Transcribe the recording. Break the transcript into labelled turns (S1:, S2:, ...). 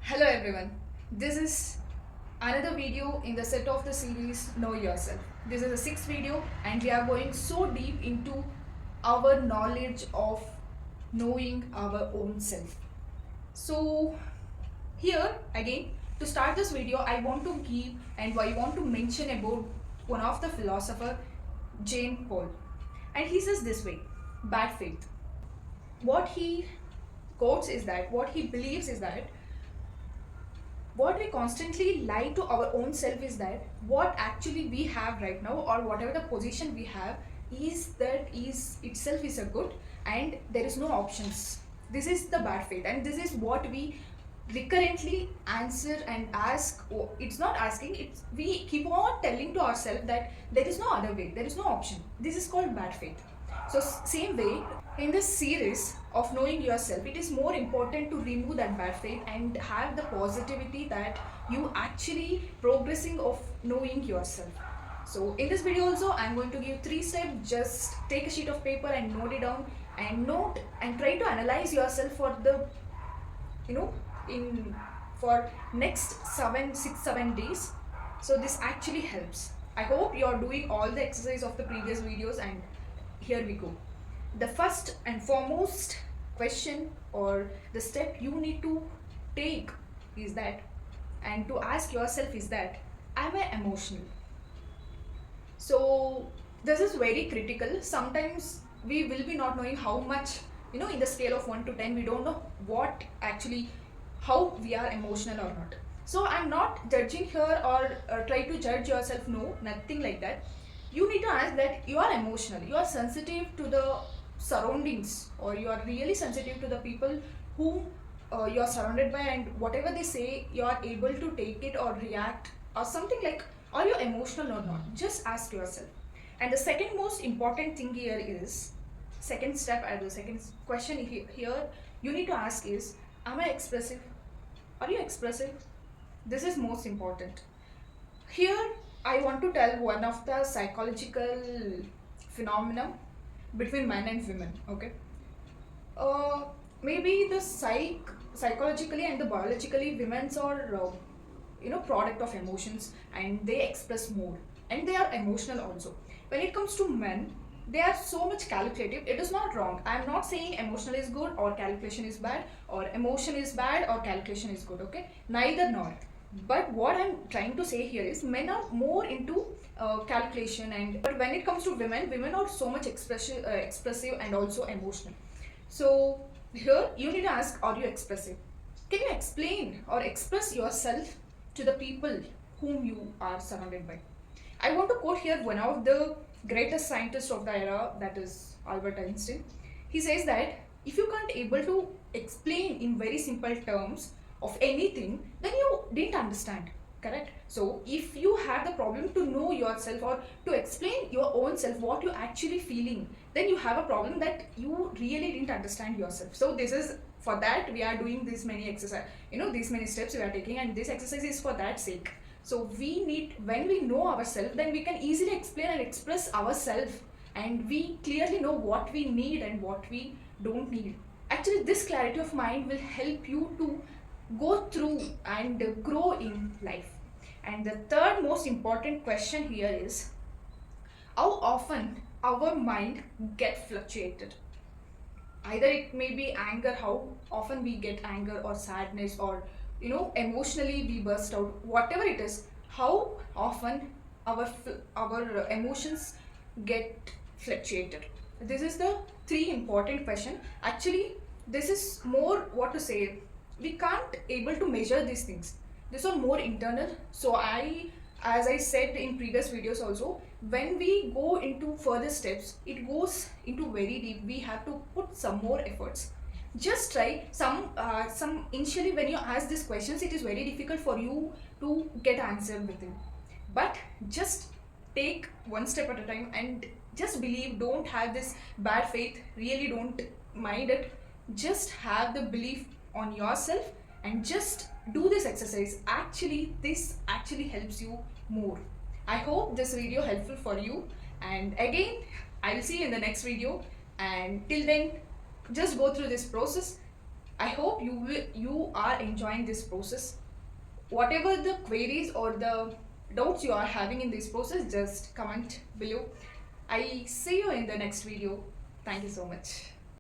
S1: Hello everyone, this is another video in the set of the series Know Yourself. This is the sixth video and we are going so deep into our knowledge of knowing our own self. So here again, to start this video, I want to give and I want to mention about one of the philosopher, Jane Paul. And he says this way, bad faith. What he quotes is that, what he believes is that what we constantly lie to our own self is that what actually we have right now or whatever the position we have is that is itself is a good and there is no options. This is the bad faith and this is what we recurrently answer and ask. Oh, it's not asking, it's we keep on telling to ourselves that there is no other way, there is no option. This is called bad faith. So same way, in this series of knowing yourself, it is more important to remove that bad faith and have the positivity that you actually progressing of knowing yourself. So in this video also, I'm going to give 3 steps. Just take a sheet of paper and note it down and note and try to analyze yourself for the, in for next 7 days. So this actually helps. I hope you're doing all the exercise of the previous videos, and here we go. The first and foremost question or the step you need to take is that, and to ask yourself is that, am I emotional? So this is very critical. Sometimes we will be not knowing how much, in the scale of 1 to 10, we don't know what actually, how we are emotional or not. So I'm not judging here or try to judge yourself. No, nothing like that. You need to ask that you are emotional, you are sensitive to the surroundings, or you are really sensitive to the people whom you are surrounded by, and whatever they say you are able to take it or react or something like, are you emotional or not? Just ask yourself. And the second most important thing here is, second step and the second question here you need to ask is, am I expressive? Are you expressive? This is most important. Here I want to tell one of the psychological phenomena between men and women. Okay, maybe the psychologically and the biologically, women's are product of emotions and they express more and they are emotional also. When it comes to men, they are so much calculative. It is not wrong. I am not saying emotional is good or calculation is bad, or emotion is bad or calculation is good. Okay, neither nor. But what I'm trying to say here is, men are more into calculation, and but when it comes to women, women are so much expressive and also emotional. So here you need to ask, are you expressive? Can you explain or express yourself to the people whom you are surrounded by? I want to quote here one of the greatest scientists of the era, that is Albert Einstein. He says that if you can't able to explain in very simple terms of anything, then you didn't understand. Correct? So if you have the problem to know yourself or to explain your own self, what you're actually feeling, then you have a problem that you really didn't understand yourself. So this is for that we are doing this many exercise, these many steps we are taking, and this exercise is for that sake. So we need, when we know ourselves, then we can easily explain and express ourselves, and we clearly know what we need and what we don't need. Actually, this clarity of mind will help you to go through and grow in life. And the third most important question here is, how often our mind get fluctuated? Either it may be anger, how often we get anger or sadness, or emotionally we burst out, whatever it is, how often our emotions get fluctuated. This is the three important question. Actually, this is more, what to say, we can't able to measure these things. These are more internal. So as I said in previous videos also, when we go into further steps, it goes into very deep. We have to put some more efforts. Just try some initially when you ask these questions, it is very difficult for you to get answer within. But just take one step at a time and just believe. Don't have this bad faith. Really don't mind it. Just have the belief on yourself and just do this exercise. Actually, this actually helps you more. I hope this video helpful for you, and again I will see you in the next video, and till then just go through this process. I hope you are enjoying this process. Whatever the queries or the doubts you are having in this process, just comment below. I see you in the next video. Thank you so much.